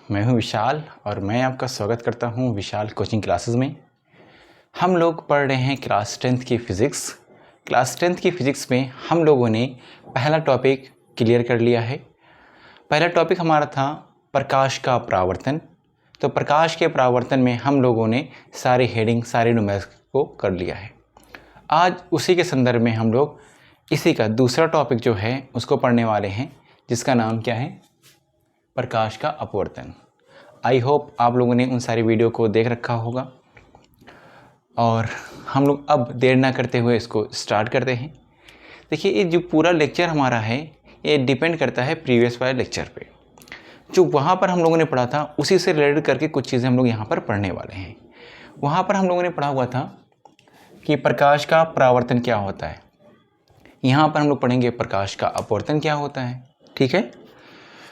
मैं हूं विशाल और मैं आपका स्वागत करता हूं विशाल कोचिंग क्लासेस में। हम लोग पढ़ रहे हैं क्लास 10th की फ़िज़िक्स। क्लास 10th की फ़िज़िक्स में हम लोगों ने पहला टॉपिक क्लियर कर लिया है। पहला टॉपिक हमारा था प्रकाश का परावर्तन। तो प्रकाश के परावर्तन में हम लोगों ने सारे हेडिंग सारे न्यूमेरिक्स को कर लिया है। आज उसी के संदर्भ में हम लोग इसी का दूसरा टॉपिक जो है उसको पढ़ने वाले हैं, जिसका नाम क्या है, प्रकाश का अपवर्तन। आई होप आप लोगों ने उन सारी वीडियो को देख रखा होगा और हम लोग अब देर ना करते हुए इसको स्टार्ट करते हैं। देखिए, ये जो पूरा लेक्चर हमारा है ये डिपेंड करता है प्रीवियस वाले लेक्चर पे। जो वहाँ पर हम लोगों ने पढ़ा था उसी से रिलेटेड करके कुछ चीज़ें हम लोग यहाँ पर पढ़ने वाले हैं। वहाँ पर हम लोगों ने पढ़ा हुआ था कि प्रकाश का परावर्तन क्या होता है। यहाँ पर हम लोग पढ़ेंगे प्रकाश का अपवर्तन क्या होता है। ठीक है,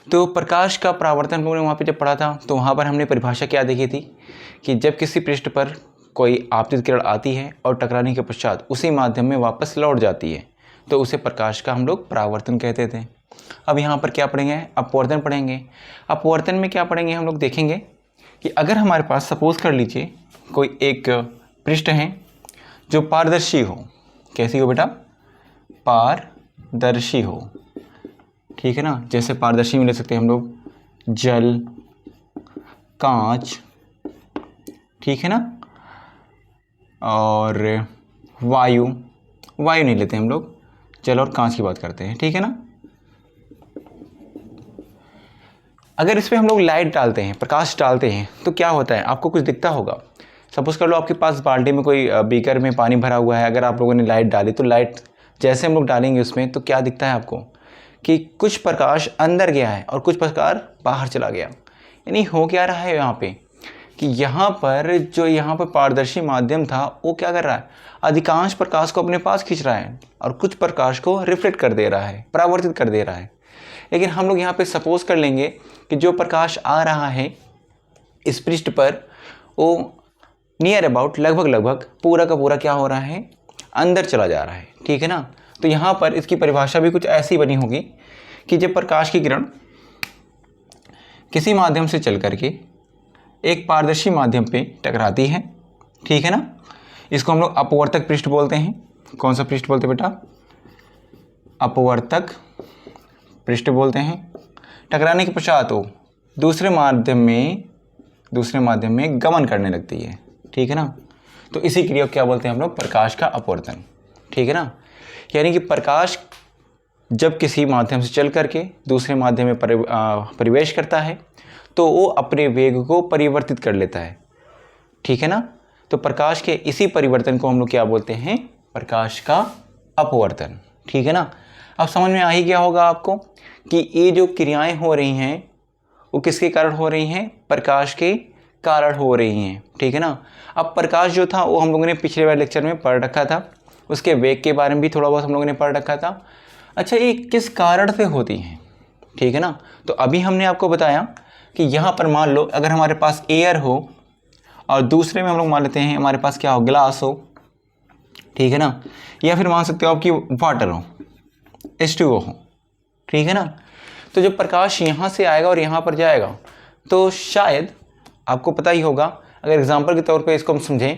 तो प्रकाश का परावर्तन हम लोगों ने वहाँ पे जब पढ़ा था तो वहाँ पर हमने परिभाषा क्या देखी थी कि जब किसी पृष्ठ पर कोई आपतित किरण आती है और टकराने के पश्चात उसी माध्यम में वापस लौट जाती है तो उसे प्रकाश का हम लोग परावर्तन कहते थे। अब यहाँ पर क्या पढ़ेंगे, अपवर्तन पढ़ेंगे। अपवर्तन में क्या पढ़ेंगे, हम लोग देखेंगे कि अगर हमारे पास सपोज़ कर लीजिए कोई एक पृष्ठ है जो पारदर्शी हो। कैसी हो बेटा, पारदर्शी हो। ठीक है ना, जैसे पारदर्शी में ले सकते हैं हम लोग जल, कांच, ठीक है ना, और वायु नहीं लेते हम लोग, जल और कांच की बात करते हैं। ठीक है ना, अगर इस पर हम लोग लाइट डालते हैं, प्रकाश डालते हैं तो क्या होता है, आपको कुछ दिखता होगा। सपोज़ कर लो आपके पास बाल्टी में कोई बीकर में पानी भरा हुआ है, अगर आप लोगों ने लाइट डाली तो लाइट जैसे हम लोग डालेंगे उसमें तो क्या दिखता है आपको कि कुछ प्रकाश अंदर गया है और कुछ प्रकाश बाहर चला गया। यानी हो क्या रहा है यहाँ पे कि यहाँ पर पारदर्शी माध्यम था वो क्या कर रहा है, अधिकांश प्रकाश को अपने पास खींच रहा है और कुछ प्रकाश को रिफ्लेक्ट कर दे रहा है, परावर्तित कर दे रहा है। लेकिन हम लोग यहाँ पे सपोज कर लेंगे कि जो प्रकाश आ रहा है इस पृष्ठ पर वो नियर अबाउट लगभग पूरा का पूरा क्या हो रहा है, अंदर चला जा रहा है। ठीक है ना, तो यहाँ पर इसकी परिभाषा भी कुछ ऐसी बनी होगी कि जब प्रकाश की किरण किसी माध्यम से चल करके एक पारदर्शी माध्यम पे टकराती है, ठीक है ना, इसको हम लोग अपवर्तक पृष्ठ बोलते हैं। कौन सा पृष्ठ बोलते हैं बेटा, अपवर्तक पृष्ठ बोलते हैं। टकराने के पश्चात वो दूसरे माध्यम में गमन करने लगती है। ठीक है ना, तो इसी क्रिया को क्या बोलते हैं हम लोग, प्रकाश का अपवर्तन। ठीक है ना, यानी कि प्रकाश जब किसी माध्यम से चल करके दूसरे माध्यम में प्रवेश करता है तो वो अपने वेग को परिवर्तित कर लेता है। ठीक है ना, तो प्रकाश के इसी परिवर्तन को हम लोग क्या बोलते हैं, प्रकाश का अपवर्तन। ठीक है ना, अब समझ में आ ही गया होगा आपको कि ये जो क्रियाएं हो रही हैं वो किसके कारण हो रही हैं, प्रकाश के कारण हो रही हैं। ठीक है ना, अब प्रकाश जो था वो हम लोगों ने पिछले वाले लेक्चर में पढ़ रखा था, उसके वेग के बारे में भी थोड़ा बहुत हम लोगों ने पढ़ रखा था। अच्छा, ये किस कारण से होती हैं। ठीक है ना, तो अभी हमने आपको बताया कि यहाँ पर मान लो अगर हमारे पास एयर हो और दूसरे में हम लोग मान लेते हैं हमारे पास क्या हो, ग्लास हो। ठीक है ना, या फिर मान सकते हो आपकी वाटर हो, H2O हो। ठीक है ना, तो जब प्रकाश यहाँ से आएगा और यहाँ पर जाएगा तो शायद आपको पता ही होगा, अगर एग्जाम्पल के तौर पे इसको हम समझें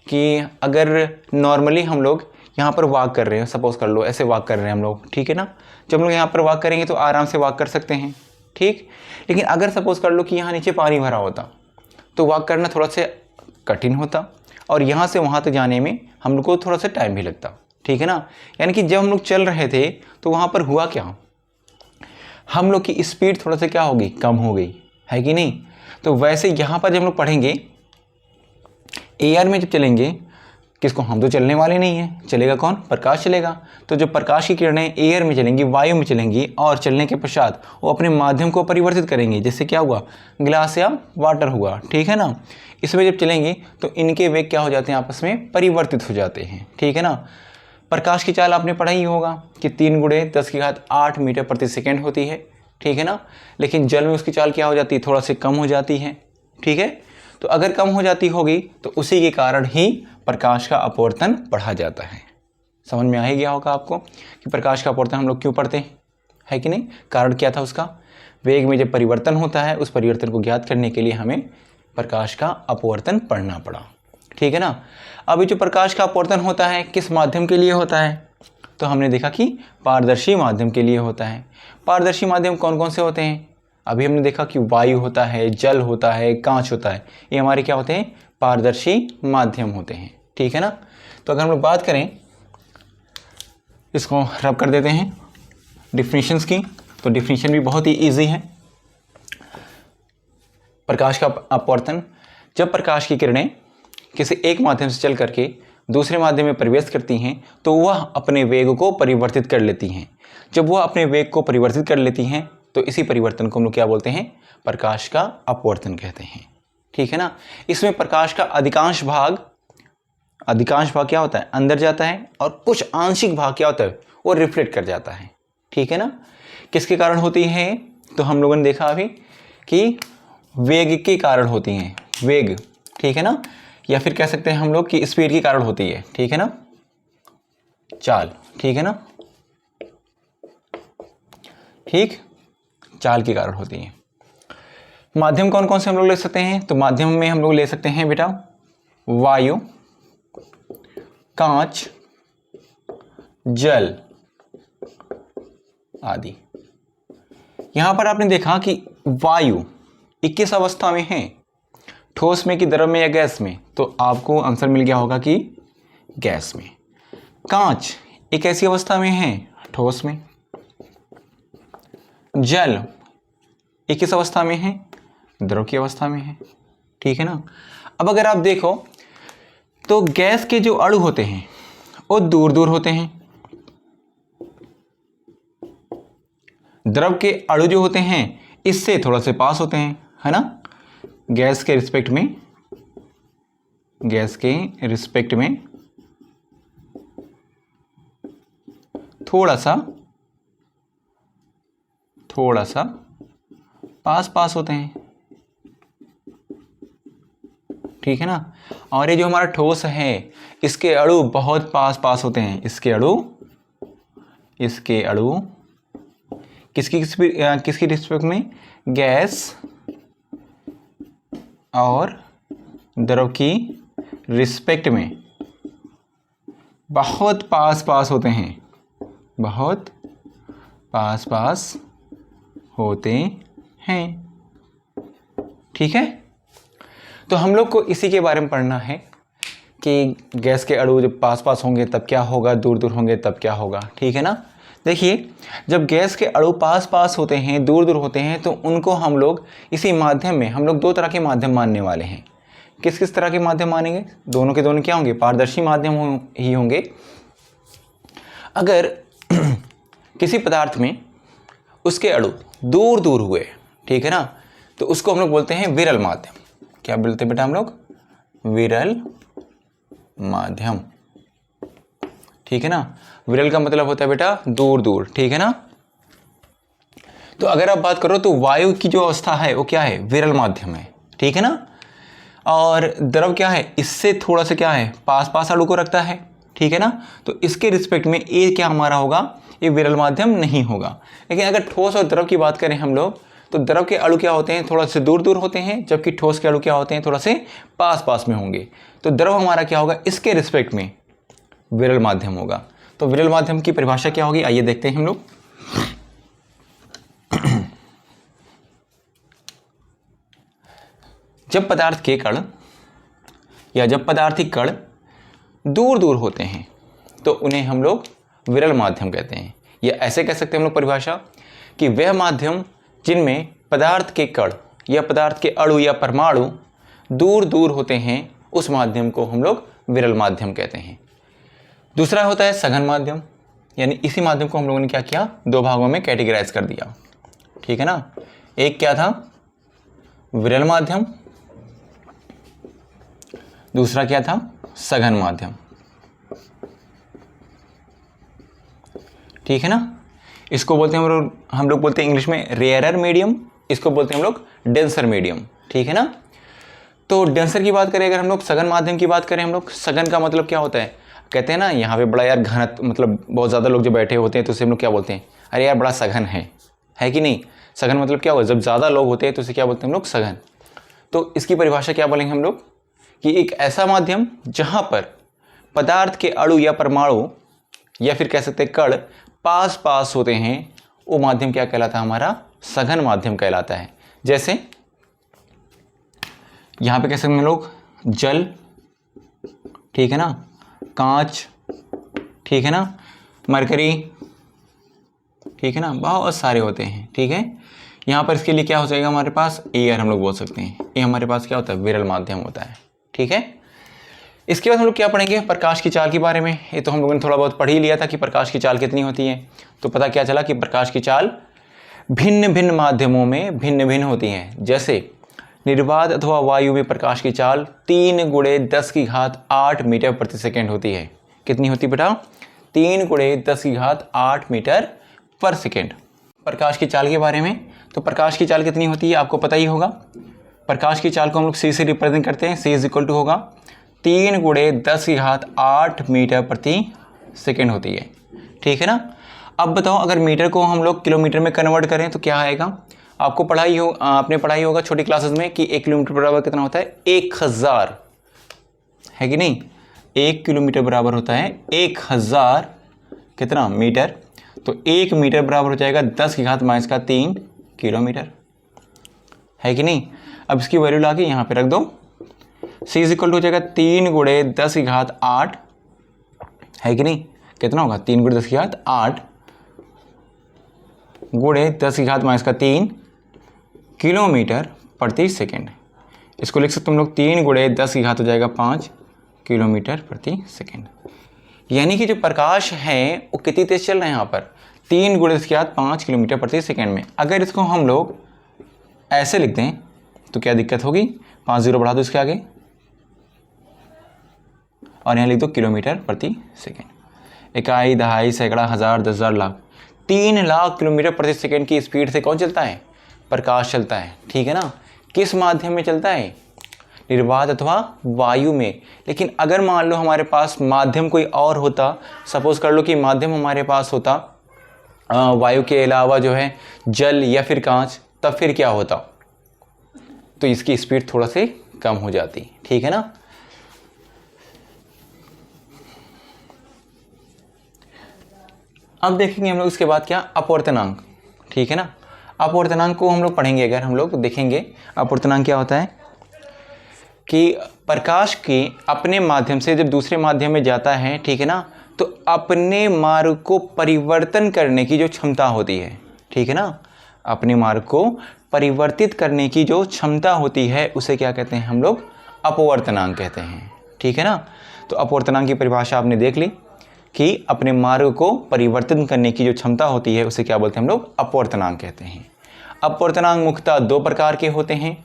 कि अगर नॉर्मली हम लोग यहाँ पर वॉक कर रहे हैं, सपोज़ कर लो ऐसे वॉक कर रहे हैं हम लोग। ठीक है ना, जब हम लोग यहाँ पर वॉक करेंगे तो आराम से वॉक कर सकते हैं। ठीक, लेकिन अगर सपोज़ कर लो कि यहाँ नीचे पानी भरा होता तो वॉक करना थोड़ा सा कठिन होता और यहाँ से वहाँ तक जाने में हम लोग को थोड़ा सा टाइम भी लगता। ठीक है ना, यानी कि जब हम लोग चल रहे थे तो वहाँ पर हुआ क्या, हम लोग की स्पीड थोड़ा सा क्या होगी, कम हो गई है कि नहीं। तो वैसे यहाँ पर जब हम लोग पढ़ेंगे एयर में जब चलेंगे, किसको, हम तो चलने वाले नहीं हैं, चलेगा कौन, प्रकाश चलेगा। तो जो प्रकाश की किरणें एयर में चलेंगी, वायु में चलेंगी और चलने के पश्चात वो अपने माध्यम को परिवर्तित करेंगे। जैसे क्या हुआ, ग्लास या वाटर हुआ। ठीक है ना, इसमें जब चलेंगे तो इनके वेग क्या हो जाते हैं, आपस में परिवर्तित हो जाते हैं। ठीक है ना, प्रकाश की चाल आपने पढ़ा ही होगा कि 3 × 10⁸ मीटर प्रति सेकेंड होती है। ठीक है ना, लेकिन जल में उसकी चाल क्या हो जाती है, थोड़ा सी कम हो जाती है। ठीक है, तो अगर कम हो जाती होगी तो उसी के कारण ही प्रकाश का अपवर्तन पढ़ा जाता है। समझ में आ ही गया होगा आपको कि प्रकाश का अपवर्तन हम लोग क्यों पढ़ते हैं, है कि नहीं, कारण क्या था उसका, वेग में जब परिवर्तन होता है उस परिवर्तन को ज्ञात करने के लिए हमें प्रकाश का अपवर्तन पढ़ना पड़ा। ठीक है ना। अब ये जो प्रकाश का अपवर्तन होता है किस माध्यम के लिए होता है, तो हमने देखा कि पारदर्शी माध्यम के लिए होता है। पारदर्शी माध्यम कौन कौन से होते हैं, अभी हमने देखा कि वायु होता है, जल होता है, कांच होता है, ये हमारे क्या होते हैं, पारदर्शी माध्यम होते हैं। ठीक है ना। तो अगर हम लोग बात करें, इसको रब कर देते हैं डिफिनीशंस की, तो डिफिनीशन भी बहुत ही ईजी है। प्रकाश का अपवर्तन, जब प्रकाश की किरणें किसी एक माध्यम से चल करके दूसरे माध्यम में प्रवेश करती हैं तो वह अपने वेग को परिवर्तित कर लेती हैं। जब वह अपने वेग को परिवर्तित कर लेती हैं तो इसी परिवर्तन को हम लोग क्या बोलते हैं, प्रकाश का अपवर्तन कहते हैं। ठीक है ना। इसमें प्रकाश का अधिकांश भाग क्या होता है, अंदर जाता है, और कुछ आंशिक भाग क्या होता है, वो रिफ्लेक्ट कर जाता है। ठीक है ना। किसके कारण होती है, तो हम लोगों ने देखा अभी कि वेग के कारण होती हैं, वेग। ठीक है ना। या फिर कह सकते हैं हम लोग कि स्पीड के कारण होती है। ठीक है ना, चाल। ठीक है ना, ठीक, चाल के कारण होती है। माध्यम कौन कौन से हम लोग ले सकते हैं, तो माध्यम में हम लोग ले सकते हैं बेटा वायु, कांच, जल आदि। यहां पर आपने देखा कि वायु 21 अवस्था में है, ठोस में कि द्रव में या गैस में, तो आपको आंसर मिल गया होगा कि गैस में। कांच एक ऐसी अवस्था में है, ठोस में। जल एक किस अवस्था में है, द्रव की अवस्था में है। ठीक है ना। अब अगर आप देखो तो गैस के जो अणु होते हैं वो दूर दूर होते हैं, द्रव के अणु जो होते हैं इससे थोड़ा से पास होते हैं, है ना। गैस के रिस्पेक्ट में थोड़ा सा पास होते हैं। ठीक है ना। और ये जो हमारा ठोस है इसके अणु बहुत पास होते हैं। इसके अणु किसकी रिस्पेक्ट में, गैस और द्रव की रिस्पेक्ट में बहुत पास होते हैं, बहुत पास होते हैं। ठीक है। तो हम लोग को इसी के बारे में पढ़ना है कि गैस के अणु जब पास होंगे तब क्या होगा, दूर दूर होंगे तब क्या होगा। ठीक है ना। देखिए, जब गैस के अणु पास होते हैं, दूर दूर होते हैं, तो उनको हम लोग इसी माध्यम में हम लोग दो तरह के माध्यम मानने वाले हैं। किस किस तरह के माध्यम मानेंगे, दोनों के दोनों क्या होंगे, पारदर्शी माध्यम ही होंगे। अगर किसी पदार्थ में उसके अणु दूर दूर हुए, ठीक है ना, तो उसको हम लोग बोलते हैं विरल माध्यम। क्या बोलते हैं बेटा हम लोग, विरल माध्यम। ठीक है ना। विरल का मतलब होता है बेटा दूर दूर। ठीक है ना। तो अगर आप बात करो तो वायु की जो अवस्था है वो क्या है, विरल माध्यम है। ठीक है ना। और द्रव क्या है, इससे थोड़ा सा क्या है, पास अणु को रखता है। ठीक है ना। तो इसके रिस्पेक्ट में ये क्या हमारा होगा, ये विरल माध्यम नहीं होगा। लेकिन अगर ठोस और द्रव की बात करें हम लोग, तो द्रव के अणु क्या होते हैं, थोड़ा से दूर दूर होते हैं, जबकि ठोस के अणु क्या होते हैं, थोड़ा से पास में होंगे। तो द्रव हमारा क्या होगा, इसके रिस्पेक्ट में विरल माध्यम होगा। तो विरल माध्यम की परिभाषा क्या होगी, आइए देखते हैं हम लोग। जब पदार्थ के कण या जब पदार्थिक कण दूर दूर होते हैं तो उन्हें हम लोग विरल माध्यम कहते हैं। या ऐसे कह सकते हैं हम लोग परिभाषा कि वह माध्यम जिनमें पदार्थ के कण या पदार्थ के अणु या परमाणु दूर दूर होते हैं उस माध्यम को हम लोग विरल माध्यम कहते हैं। दूसरा होता है सघन माध्यम, यानी इसी माध्यम को हम लोगों ने क्या किया, दो भागों में कैटेगराइज कर दिया। ठीक है ना। एक क्या था, विरल माध्यम, दूसरा क्या था, सघन माध्यम। ठीक है ना। इसको बोलते हैं हम लोग बोलते हैं इंग्लिश में रेयरर मीडियम, इसको बोलते हैं हम लोग डेंसर मीडियम। ठीक है ना। तो डेंसर की बात करें अगर हम लोग, सघन माध्यम की बात करें हम लोग, सघन का मतलब क्या होता है, कहते हैं ना यहाँ पे बड़ा यार घन, मतलब बहुत ज़्यादा लोग जो बैठे होते हैं तो उसे हम लोग क्या बोलते हैं, अरे यार बड़ा सघन है कि नहीं। सघन मतलब क्या होगा, जब ज़्यादा लोग होते हैं तो इसे क्या बोलते हैं हम लोग, सघन। तो इसकी परिभाषा क्या बोलेंगे हम लोग कि एक ऐसा माध्यम जहाँ पर पदार्थ के अणु या परमाणु या फिर कह सकते हैं कण पास पास होते हैं, वो माध्यम क्या कहलाता है, हमारा सघन माध्यम कहलाता है। जैसे यहाँ पे कह सकते हैं हम लोग जल, ठीक है ना, कांच, ठीक है ना, मरकरी, ठीक है ना, बहुत सारे होते हैं, ठीक है। यहाँ पर इसके लिए क्या हो जाएगा हमारे पास, एयर हम लोग बोल सकते हैं। ये हमारे पास क्या होता है, विरल माध्यम होता है, ठीक है। इसके बाद हम लोग क्या पढ़ेंगे, प्रकाश की चाल के बारे में। ये तो हम लोगों ने थोड़ा बहुत पढ़ ही लिया था कि प्रकाश की चाल कितनी होती है। तो पता क्या चला कि प्रकाश की चाल भिन्न भिन्न माध्यमों में भिन्न भिन्न होती हैं। जैसे निर्वात अथवा वायु में प्रकाश की चाल 3 × 10⁸ मीटर प्रति सेकेंड होती है। कितनी होती बेटा, 3 × 10⁸ मीटर पर सेकेंड। प्रकाश की चाल के बारे में, तो प्रकाश की चाल कितनी होती है आपको पता ही होगा। प्रकाश की चाल को हम लोग सी से रिप्रेजेंट करते हैं। सी = होगा 3 × 10⁸ मीटर प्रति सेकेंड होती है, ठीक है ना। अब बताओ अगर मीटर को हम लोग किलोमीटर में कन्वर्ट करें तो क्या आएगा। आपको आपने पढ़ाई होगा छोटी क्लासेस में कि 1 किलोमीटर बराबर कितना होता है, 1000, है कि नहीं। 1 किलोमीटर बराबर होता है 1000 कितना मीटर। तो 1 मीटर बराबर हो जाएगा 10⁻³ किलोमीटर, है कि नहीं। अब इसकी वैल्यू ला के यहाँ पे रख दो। C = हो जाएगा 3 × 10⁸, है कि नहीं। कितना होगा, 3 × 10⁸ × 10⁻³ किलोमीटर प्रति सेकेंड। इसको लिख सकते हम लोग 3 × 10⁻³ हो जाएगा 5 किलोमीटर प्रति सेकेंड। यानी कि जो प्रकाश है वो कितनी तेज चल रहे हैं यहाँ पर, 3 × 10⁻5 किलोमीटर प्रति सेकेंड में। अगर इसको हम लोग ऐसे लिख दें तो क्या दिक्कत होगी, 5 0 बढ़ा दो इसके आगे और यहाँ लिख दो किलोमीटर प्रति सेकेंड। इकाई, दहाई, सैकड़ा, हज़ार, 10,000, लाख, 3 लाख किलोमीटर प्रति सेकेंड की स्पीड से कौन चलता है, प्रकाश चलता है, ठीक है ना। किस माध्यम में चलता है, निर्वात अथवा वायु में। लेकिन अगर मान लो हमारे पास माध्यम कोई और होता, सपोज कर लो कि माध्यम हमारे पास होता वायु के अलावा जो है जल या फिर कांच, तब फिर क्या होता, तो इसकी स्पीड थोड़ा से कम हो जाती, ठीक है ना। अब देखेंगे हम लोग इसके बाद क्या, अपवर्तनांक, ठीक है ना। अपवर्तनांक को हम लोग पढ़ेंगे, अगर हम लोग देखेंगे अपवर्तनांक क्या होता है कि प्रकाश के अपने माध्यम से जब दूसरे माध्यम में जाता है, ठीक है ना, तो अपने मार्ग को परिवर्तन करने की जो क्षमता होती है, ठीक है ना, अपने मार्ग को परिवर्तित करने की जो क्षमता होती है उसे क्या कहते हैं हम लोग, अपवर्तनांक कहते हैं, ठीक है ना। तो अपवर्तनांक की परिभाषा आपने देख ली कि अपने मार्ग को परिवर्तन करने की जो क्षमता होती है उसे क्या बोलते हैं हम लोग, अपवर्तनांक कहते हैं। अपवर्तनांक मुख्यतः 2 प्रकार के होते हैं।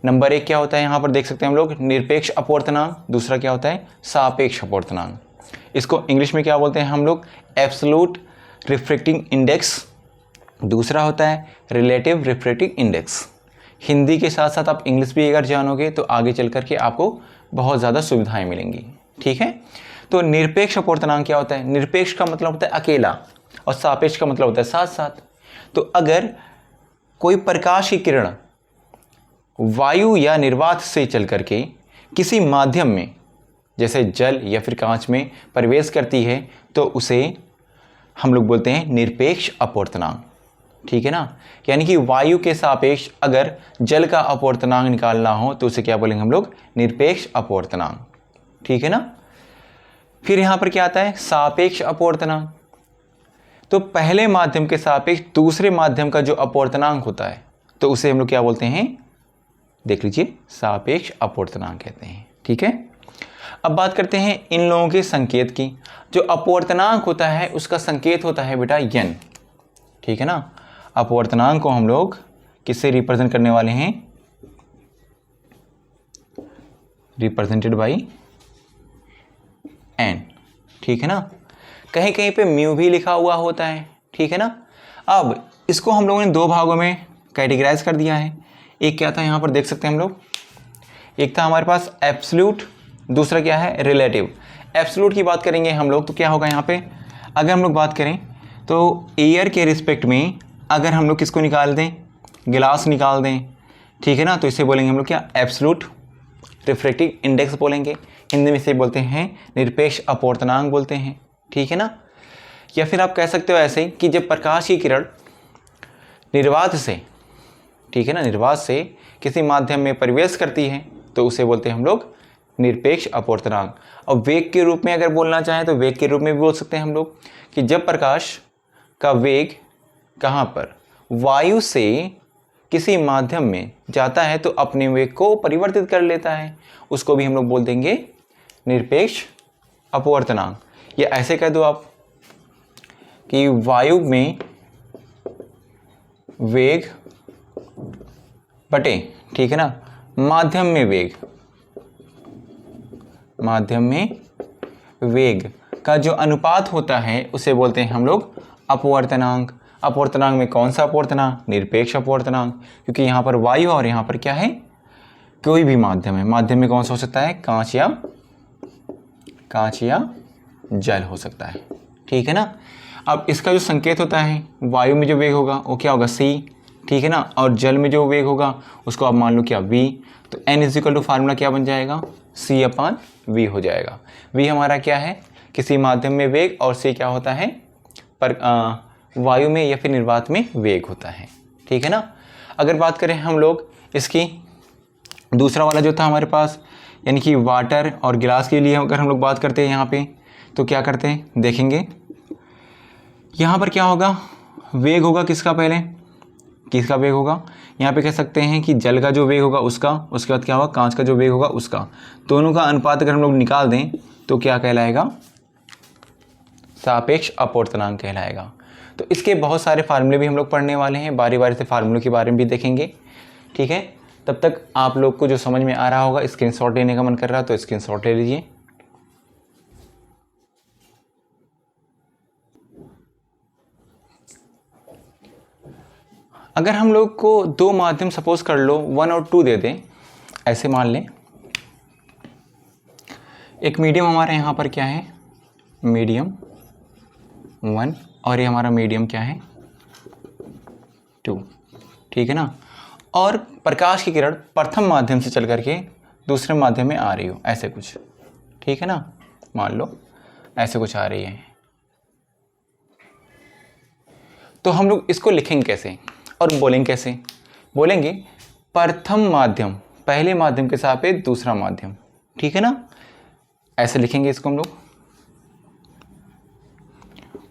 नंबर 1 क्या होता है, यहाँ पर देख सकते हैं हम लोग, निरपेक्ष अपवर्तनांक। दूसरा क्या होता है, सापेक्ष अपवर्तनांक। इसको इंग्लिश में क्या बोलते हैं हम लोग, एब्सोल्यूट रिफ्रैक्टिंग इंडेक्स। दूसरा होता है रिलेटिव रिफ्रैक्टिंग इंडेक्स। हिंदी के साथ साथ आप इंग्लिश भी अगर जानोगे तो आगे चल करके आपको बहुत ज़्यादा सुविधाएं मिलेंगी, ठीक है। तो निरपेक्ष अपवर्तनांक क्या होता है, निरपेक्ष का मतलब होता है अकेला और सापेक्ष का मतलब होता है साथ साथ। तो अगर कोई प्रकाश की किरण वायु या निर्वात से चल करके किसी माध्यम में जैसे जल या फिर कांच में प्रवेश करती है तो उसे हम लोग बोलते हैं निरपेक्ष अपवर्तनांक, ठीक है ना। यानी कि वायु के सापेक्ष अगर जल का अपवर्तनांक निकालना हो तो उसे क्या बोलेंगे हम लोग, निरपेक्ष अपवर्तनांक, ठीक है ना। फिर यहाँ पर क्या आता है, सापेक्ष अपवर्तनांक। तो पहले माध्यम के सापेक्ष दूसरे माध्यम का जो अपवर्तनांक होता है तो उसे हम लोग क्या बोलते हैं, देख लीजिए, सापेक्ष अपवर्तनांक कहते हैं, ठीक है। अब बात करते हैं इन लोगों के संकेत की। जो अपवर्तनांक होता है उसका संकेत होता है बेटा n, ठीक है ना। अपवर्तनांक को हम लोग किससे रिप्रेजेंट करने वाले हैं, रिप्रेजेंटेड बाई n, ठीक है ना। कहीं कहीं पे म्यू भी लिखा हुआ होता है, ठीक है ना। अब इसको हम लोगों ने 2 भागों में कैटेगराइज कर दिया है। एक क्या था, यहाँ पर देख सकते हैं हम लोग, एक था हमारे पास एब्सोल्यूट, दूसरा क्या है, रिलेटिव। एब्सोल्यूट की बात करेंगे हम लोग तो क्या होगा यहाँ पे, अगर हम लोग बात करें तो एयर के रिस्पेक्ट में अगर हम लोग किसको निकाल दें, गिलास निकाल दें, ठीक है ना, तो इसे बोलेंगे हम लोग क्या, एब्सोल्यूट रिफ्रैक्टिव इंडेक्स बोलेंगे। हिंदी में इसे बोलते हैं निरपेक्ष अपवर्तनांक बोलते हैं, ठीक है ना। या फिर आप कह सकते हो ऐसे कि जब प्रकाश की किरण निर्वात से, ठीक है ना, निर्वात से किसी माध्यम में प्रवेश करती है तो उसे बोलते हैं हम लोग निरपेक्ष अपवर्तनांक। और वेग के रूप में अगर बोलना चाहें तो वेग के रूप में भी बोल सकते हैं हम लोग कि जब प्रकाश का वेग कहाँ पर, वायु से किसी माध्यम में जाता है तो अपने वेग को परिवर्तित कर लेता है, उसको भी हम लोग बोल देंगे निरपेक्ष अपवर्तनांक। या ऐसे कह दो आप कि वायु में वेग बटे, ठीक है ना, माध्यम में वेग, माध्यम में वेग का जो अनुपात होता है उसे बोलते हैं हम लोग अपवर्तनांक। अपवर्तनांक में कौन सा अपवर्तनांक, निरपेक्ष अपवर्तनांक, क्योंकि यहाँ पर वायु और यहाँ पर क्या है, कोई भी माध्यम है। माध्यम में कौन सा हो सकता है, कांच या जल हो सकता है, ठीक है ना। अब इसका जो संकेत होता है, वायु में जो वेग होगा वो क्या होगा, c, ठीक है ना, और जल में जो वेग होगा उसको आप मान लो क्या, v। तो n इजिकल टू फार्मूला क्या बन जाएगा, c/v हो जाएगा। v हमारा क्या है, किसी माध्यम में वेग, और c क्या होता है, वायु में या फिर निर्वात में वेग होता है, ठीक है ना। अगर बात करें हम लोग इसकी दूसरा वाला जो था हमारे पास, यानी कि वाटर और गिलास के लिए अगर हम लोग बात करते हैं यहाँ पे, तो क्या करते हैं, देखेंगे यहाँ पर क्या होगा, वेग होगा किसका, पहले किसका वेग होगा, यहाँ पे कह सकते हैं कि जल का जो वेग होगा उसका, उसके बाद क्या होगा, कांच का जो वेग होगा उसका, दोनों का अनुपात अगर हम लोग निकाल दें तो क्या कहलाएगा, सापेक्ष अपवर्तनांक कहलाएगा। तो इसके बहुत सारे फार्मूले भी हम लोग पढ़ने वाले हैं, बारी बारी से फार्मूलों के बारे में भी देखेंगे, ठीक है। तब तक आप लोग को जो समझ में आ रहा होगा, स्क्रीनशॉट लेने का मन कर रहा है तो स्क्रीनशॉट ले लीजिए। अगर हम लोग को दो माध्यम सपोज कर लो 1 और 2 दे दें, ऐसे मान लें, एक मीडियम हमारे यहाँ पर क्या है, मीडियम 1, और ये हमारा मीडियम क्या है, 2, ठीक है ना। और प्रकाश की किरण प्रथम माध्यम से चल करके दूसरे माध्यम में आ रही हो, ऐसे कुछ, ठीक है ना, मान लो ऐसे कुछ आ रही है, तो हम लोग इसको लिखेंगे कैसे और बोलेंगे कैसे, बोलेंगे प्रथम माध्यम, पहले माध्यम के सापेक्ष दूसरा माध्यम, ठीक है ना, ऐसे लिखेंगे इसको हम लोग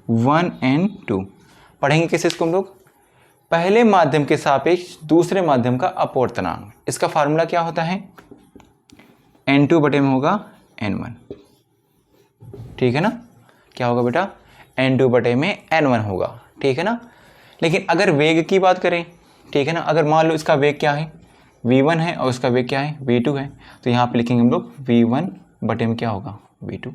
1 and 2। पढ़ेंगे कैसे इसको हम लोग, पहले माध्यम के सापेक्ष दूसरे माध्यम का अपवर्तनांक, इसका फार्मूला क्या होता है, n2 बटे में होगा n1, ठीक है ना, क्या होगा बेटा, n2 बटे में n1 होगा, ठीक है ना। लेकिन अगर वेग की बात करें, ठीक है ना, अगर मान लो इसका वेग क्या है, v1 है और इसका वेग क्या है, v2 है, तो यहाँ पे लिखेंगे हम लोग v1 बटे में क्या होगा, v2।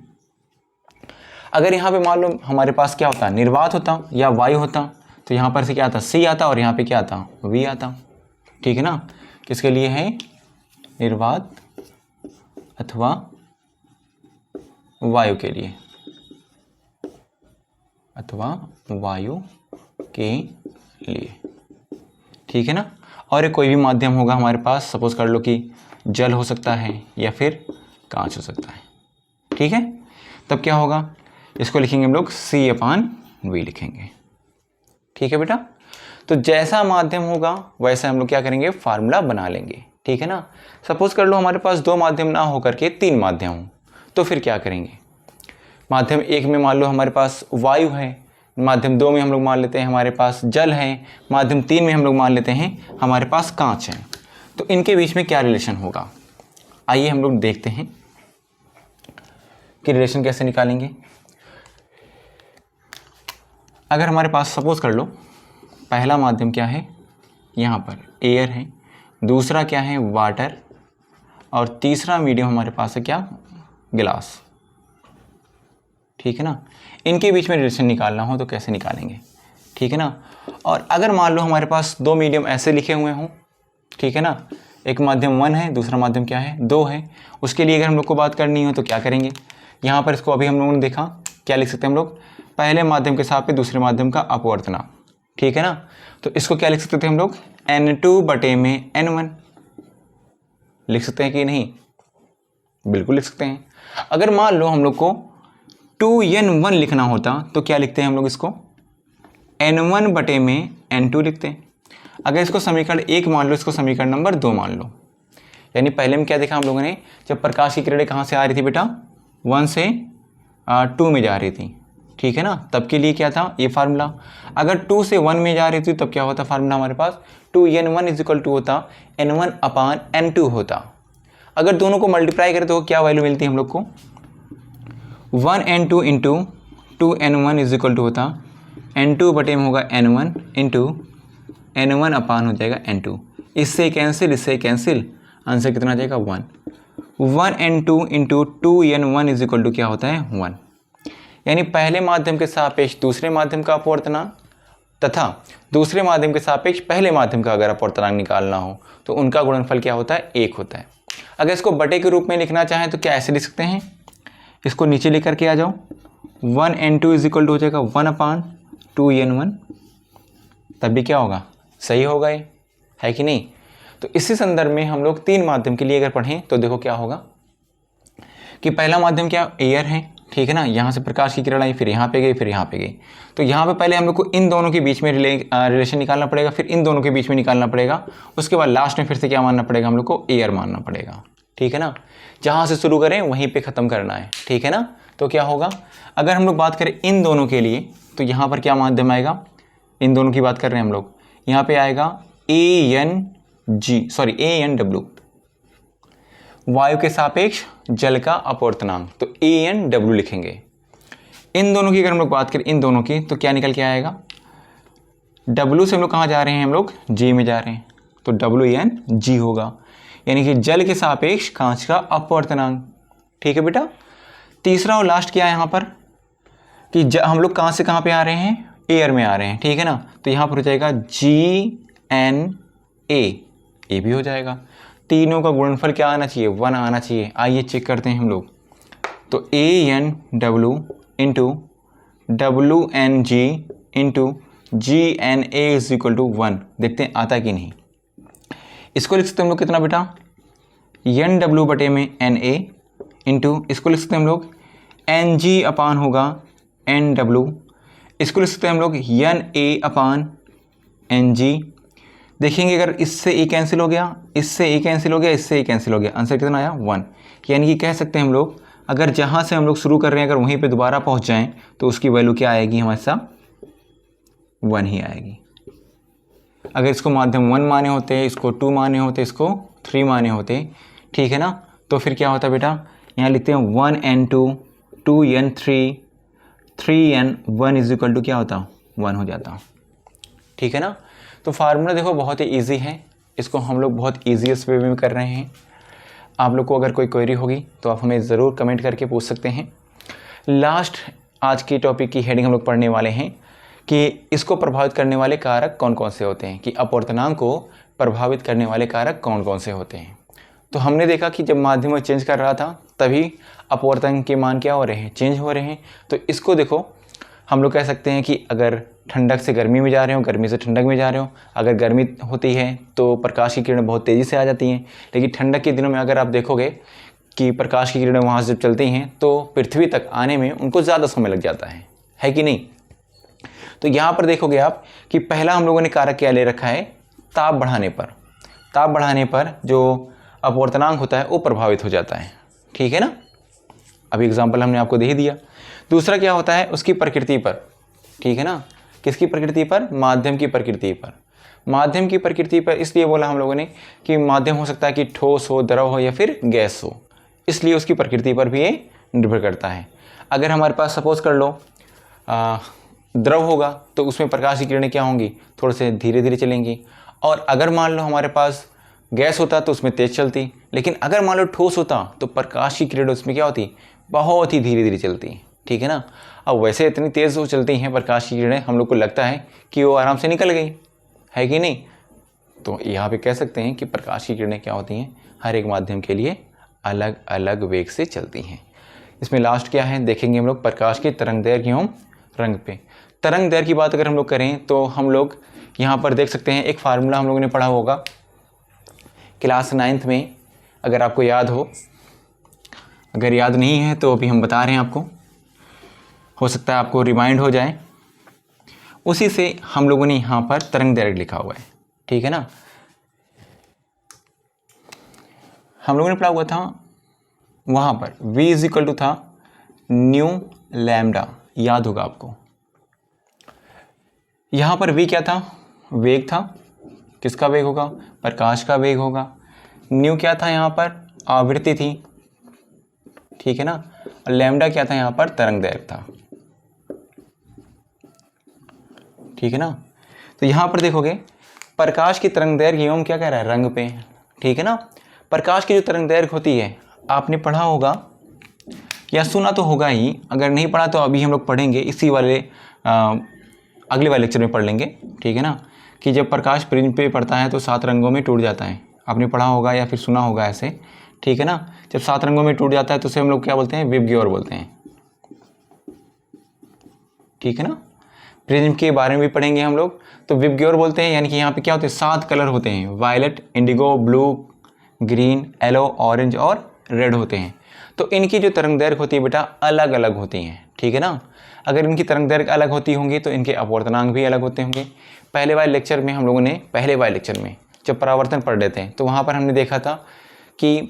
अगर यहाँ पे मान लो हमारे पास क्या होता, निर्वात होता या वायु होता, तो यहाँ पर से क्या आता, c आता, और यहाँ पे क्या आता, v आता, ठीक है ना। किसके लिए है, निर्वात अथवा वायु के लिए, अथवा वायु के लिए, ठीक है ना। और कोई भी माध्यम होगा हमारे पास, सपोज कर लो कि जल हो सकता है या फिर कांच हो सकता है, ठीक है। तब क्या होगा, इसको लिखेंगे हम लोग c/v लिखेंगे, ठीक है बेटा। तो जैसा माध्यम होगा वैसा हम लोग क्या करेंगे, फार्मूला बना लेंगे, ठीक है ना। सपोज कर लो हमारे पास 2 माध्यम ना हो करके 3 माध्यम हो, तो फिर क्या करेंगे, माध्यम 1 में मान लो हमारे पास वायु है, माध्यम 2 में हम लोग मान लेते हैं हमारे पास जल है, माध्यम 3 में हम लोग मान लेते हैं हमारे पास कांच है। तो इनके बीच में क्या रिलेशन होगा, आइए हम लोग देखते हैं कि रिलेशन कैसे निकालेंगे। अगर हमारे पास सपोज कर लो पहला माध्यम क्या है, यहाँ पर एयर है, दूसरा क्या है, वाटर, और तीसरा मीडियम हमारे पास है क्या, गिलास, ठीक है ना। इनके बीच में रिलेशन निकालना हो तो कैसे निकालेंगे, ठीक है ना। और अगर मान लो हमारे पास 2 मीडियम ऐसे लिखे हुए हों, ठीक है ना, एक माध्यम 1 है, दूसरा माध्यम क्या है, 2 है, उसके लिए अगर हम लोग को बात करनी हो तो क्या करेंगे, यहाँ पर इसको अभी हम लोगों ने देखा, क्या लिख सकते हैं हम लोग, पहले माध्यम के सापेक्ष दूसरे माध्यम का अपवर्तनांक, ठीक है ना। तो इसको क्या लिख सकते थे हम लोग, N2 बटे में N1 लिख सकते हैं कि नहीं, बिल्कुल लिख सकते हैं। अगर मान लो हम लोग को 2N1 लिखना होता तो क्या लिखते हैं हम लोग, इसको N1 बटे में N2 लिखते हैं। अगर इसको समीकरण 1 मान लो, इसको समीकरण नंबर 2 मान लो, यानी पहले में क्या देखा हम लोगों ने, जब प्रकाश की किरणें कहाँ से आ रही थी बेटा, 1 से 2 में जा रही थी, ठीक है ना, तब के लिए क्या था ये फार्मूला। अगर 2 से 1 में जा रही थी तब क्या होता फार्मूला हमारे पास, 2N1 इजिकल टू होता N1 अपान N2 होता। अगर दोनों को मल्टीप्लाई करें तो क्या वैल्यू मिलती है हम लोग को, 1N2 into 2N1 is equal to होता N2 बटे में होगा N1 इंटू N1 अपान हो जाएगा N2। इससे कैंसिल, आंसर कितना आ जाएगा 1। 1N2 into 2N1 is equal to क्या होता है 1। यानी पहले माध्यम के सापेक्ष दूसरे माध्यम का अपवर्तनांक तथा दूसरे माध्यम के सापेक्ष पहले माध्यम का अगर अपवर्तनांक निकालना हो तो उनका गुणनफल क्या होता है, 1 होता है। अगर इसको बटे के रूप में लिखना चाहें तो क्या ऐसे लिख सकते हैं, इसको नीचे लेकर के आ जाओ, 1N2 इजिकल टू हो जाएगा 1 अपान 2N1, तब भी क्या होगा, सही होगा, ये है कि नहीं। तो इसी संदर्भ में हम लोग 3 माध्यम के लिए अगर पढ़ें तो देखो क्या होगा कि पहला माध्यम क्या एयर है, ठीक है ना, यहाँ से प्रकाश की किरण आई, फिर यहाँ पे गई, फिर यहाँ पे गई। तो यहाँ पे पहले हम लोग को इन दोनों के बीच में रिलेशन निकालना पड़ेगा, फिर इन दोनों के बीच में निकालना पड़ेगा, उसके बाद लास्ट में फिर से क्या मानना पड़ेगा हम लोग को, एयर मानना पड़ेगा, ठीक है ना। जहाँ से शुरू करें वहीं पर ख़त्म करना है, ठीक है ना। तो क्या होगा, अगर हम लोग बात करें इन दोनों के लिए तो यहाँ पर क्या माध्यम आएगा, इन दोनों की बात कर रहे हैं हम लोग, यहाँ पे आएगा ANW, वायु के सापेक्ष जल का अपवर्तनांक, तो ANW लिखेंगे। इन दोनों की अगर हम लोग बात करें, इन दोनों की, तो क्या निकल के आएगा, W से हम लोग कहाँ जा रहे हैं, हम लोग G में जा रहे हैं, तो WNG होगा, यानी कि जल के सापेक्ष कांच का अपवर्तनांक, ठीक है बेटा। तीसरा और लास्ट क्या है यहाँ पर कि हम लोग कहाँ से कहाँ पे आ रहे हैं, एयर में आ रहे हैं, ठीक है ना। तो यहाँ पर हो जाएगा GNA, ये भी हो जाएगा। तीनों का गुणनफल क्या आना चाहिए, 1 आना चाहिए। आइए चेक करते हैं हम लोग, तो ANW into WNG into GNA is equal to 1, देखते हैं आता कि नहीं। इसको लिख सकते हैं हम लोग कितना बेटा, NW बटे में NA इंटू, इसको लिख सकते हैं हम लोग NG अपान होगा NW, इसको लिख सकते हैं हम लोग NA अपान NG। देखेंगे अगर इससे ए कैंसिल हो गया, इससे ए कैंसिल हो गया, इससे ए कैंसिल हो गया, आंसर कितना आया 1। यानी कि कह सकते हैं हम लोग अगर जहाँ से हम लोग शुरू कर रहे हैं अगर वहीं पे दोबारा पहुँच जाएं तो उसकी वैल्यू क्या आएगी हमारे साथ, 1 ही आएगी। अगर इसको माध्यम 1 माने होते, इसको 2 माने होते, इसको 3 माने होते, ठीक है ना, तो फिर क्या होता बेटा, यहाँ लिखते हैं 1N2 2N3 3N1 is equal to क्या होता, 1 हो जाता, ठीक है ना। तो फार्मूला देखो बहुत ही इजी है, इसको हम लोग बहुत ईजीएस्ट वे में कर रहे हैं। आप लोग को अगर कोई क्वेरी होगी तो आप हमें ज़रूर कमेंट करके पूछ सकते हैं। लास्ट आज की टॉपिक की हेडिंग हम लोग पढ़ने वाले हैं कि इसको प्रभावित करने वाले कारक कौन कौन से होते हैं, कि अपवर्तनांक को प्रभावित करने वाले कारक कौन कौन से होते हैं। तो हमने देखा कि जब माध्यम चेंज कर रहा था तभी अपवर्तनांक के मान क्या हो रहे हैं, चेंज हो रहे हैं। तो इसको देखो हम लोग कह सकते हैं कि अगर ठंडक से गर्मी में जा रहे हो, गर्मी से ठंडक में जा रहे हो, अगर गर्मी होती है तो प्रकाश की किरणें बहुत तेज़ी से आ जाती हैं, लेकिन ठंडक के दिनों में अगर आप देखोगे कि प्रकाश की किरणें वहाँ से जब चलती हैं तो पृथ्वी तक आने में उनको ज़्यादा समय लग जाता है कि नहीं। तो यहाँ पर देखोगे आप कि पहला हम लोगों ने कारक क्या ले रखा है, ताप बढ़ाने पर जो अपवर्तनांक होता है वो प्रभावित हो जाता है, ठीक है ना। अभी एग्जाम्पल हमने आपको दे ही दिया। दूसरा क्या होता है, उसकी प्रकृति पर, ठीक है ना, किसकी प्रकृति पर, माध्यम की प्रकृति पर। माध्यम की प्रकृति पर इसलिए बोला हम लोगों ने कि माध्यम हो सकता है कि ठोस हो, द्रव हो या फिर गैस हो, इसलिए उसकी प्रकृति पर भी ये निर्भर करता है। अगर हमारे पास सपोज कर लो द्रव होगा तो उसमें प्रकाश की किरणें क्या होंगी, थोड़े से धीरे धीरे चलेंगी, और अगर मान लो हमारे पास गैस होता तो उसमें तेज़ चलती, लेकिन अगर मान लो ठोस होता तो प्रकाश की किरणें उसमें क्या होती, बहुत ही धीरे धीरे चलती, ठीक है ना। अब वैसे इतनी तेज़ हो चलती हैं प्रकाश की किरणें, हम लोग को लगता है कि वो आराम से निकल गई, है कि नहीं। तो यहाँ पे कह सकते हैं कि प्रकाश की किरणें क्या होती हैं, हर एक माध्यम के लिए अलग अलग वेग से चलती हैं। इसमें लास्ट क्या है देखेंगे हम लोग, प्रकाश की तरंगदैर्घ्य एवं रंग पे। तरंग दैर्घ्य की बात अगर हम लोग करें तो हम लोग यहाँ पर देख सकते हैं, एक फार्मूला हम लोगों ने पढ़ा होगा क्लास 9th में, अगर आपको याद हो। अगर याद नहीं है तो अभी हम बता रहे हैं आपको, हो सकता है आपको रिमाइंड हो जाए। उसी से हम लोगों ने यहाँ पर तरंग दैर्घ्य लिखा हुआ है, ठीक है ना। हम लोगों ने पढ़ा हुआ था वहाँ पर v इज इक्वल टू था न्यू लैम्डा, याद होगा आपको। यहाँ पर v क्या था, वेग था। किसका वेग होगा, प्रकाश का वेग होगा। न्यू क्या था, यहाँ पर आवृत्ति थी, ठीक है ना। और लैम्डा क्या था, यहाँ पर तरंग दैर्घ्य था, ठीक है ना। तो यहाँ पर देखोगे प्रकाश की तरंग दैर्घ्य एवं क्या कह रहा है, रंग पे, ठीक है ना। प्रकाश की जो तरंग दैर्घ्य होती है, आपने पढ़ा होगा या सुना तो होगा ही, अगर नहीं पढ़ा तो अभी हम लोग पढ़ेंगे इसी वाले अगले वाले लेक्चर में पढ़ लेंगे, ठीक है ना। कि जब प्रकाश प्रिज्म पे पड़ता है तो 7 रंगों में टूट जाता है, आपने पढ़ा होगा या फिर सुना होगा ऐसे, ठीक है ना। जब 7 रंगों में टूट जाता है तो उसे हम लोग क्या बोलते हैं, विबग्योर बोलते हैं, ठीक है ना। प्रिज्म के बारे में भी पढ़ेंगे हम लोग, तो विबग्योर बोलते हैं। यानी कि यहाँ पे क्या होते हैं, 7 कलर होते हैं, violet, indigo, blue, green, yellow, orange और रेड होते हैं। तो इनकी जो तरंग दैर्घ्य होती है बेटा अलग अलग होती हैं, ठीक है ना। अगर इनकी तरंग दैर्घ्य अलग होती होंगी तो इनके अपवर्तनांक भी अलग होते होंगे। पहले वाले लेक्चर में हम लोगों ने जब परावर्तन पढ़ रहे थे तो वहाँ पर हमने देखा था कि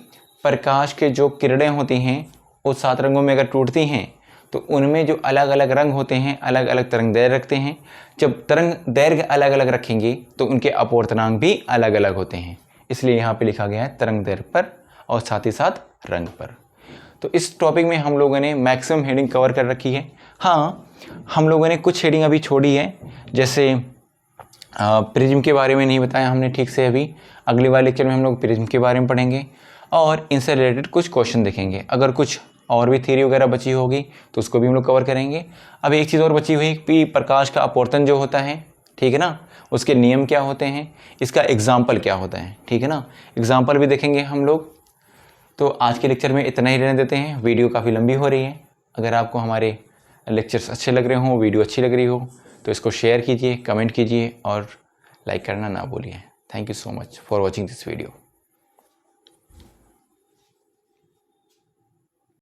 प्रकाश के जो किरणें होती हैं वो 7 रंगों में अगर टूटती हैं तो उनमें जो अलग अलग रंग होते हैं अलग अलग तरंग दैर्घ्य रखते हैं। जब तरंग दैर्घ्य अलग अलग रखेंगे तो उनके अपवर्तनांक भी अलग अलग होते हैं, इसलिए यहाँ पे लिखा गया है तरंग दैर्घ्य पर और साथ ही साथ रंग पर। तो इस टॉपिक में हम लोगों ने मैक्सिमम हेडिंग कवर कर रखी है। हाँ, हम लोगों ने कुछ हेडिंग अभी छोड़ी है, जैसे प्रिज्म के बारे में नहीं बताया हमने ठीक से। अभी अगले वाले लेक्चर में हम लोग प्रिज्म के बारे में पढ़ेंगे और इनसे रिलेटेड कुछ क्वेश्चन देखेंगे। अगर कुछ और भी थ्योरी वगैरह बची होगी तो उसको भी हम लोग कवर करेंगे। अब एक चीज़ और बची हुई कि प्रकाश का अपवर्तन जो होता है, ठीक है ना, उसके नियम क्या होते हैं, इसका एग्जाम्पल क्या होता है, ठीक है ना। एग्जाम्पल भी देखेंगे हम लोग। तो आज के लेक्चर में इतना ही रहने देते हैं, वीडियो काफ़ी लंबी हो रही है। अगर आपको हमारे लेक्चर्स अच्छे लग रहे हों, वीडियो अच्छी लग रही हो तो इसको शेयर कीजिए, कमेंट कीजिए और लाइक करना ना भूलिए। Thank you so much for watching this video.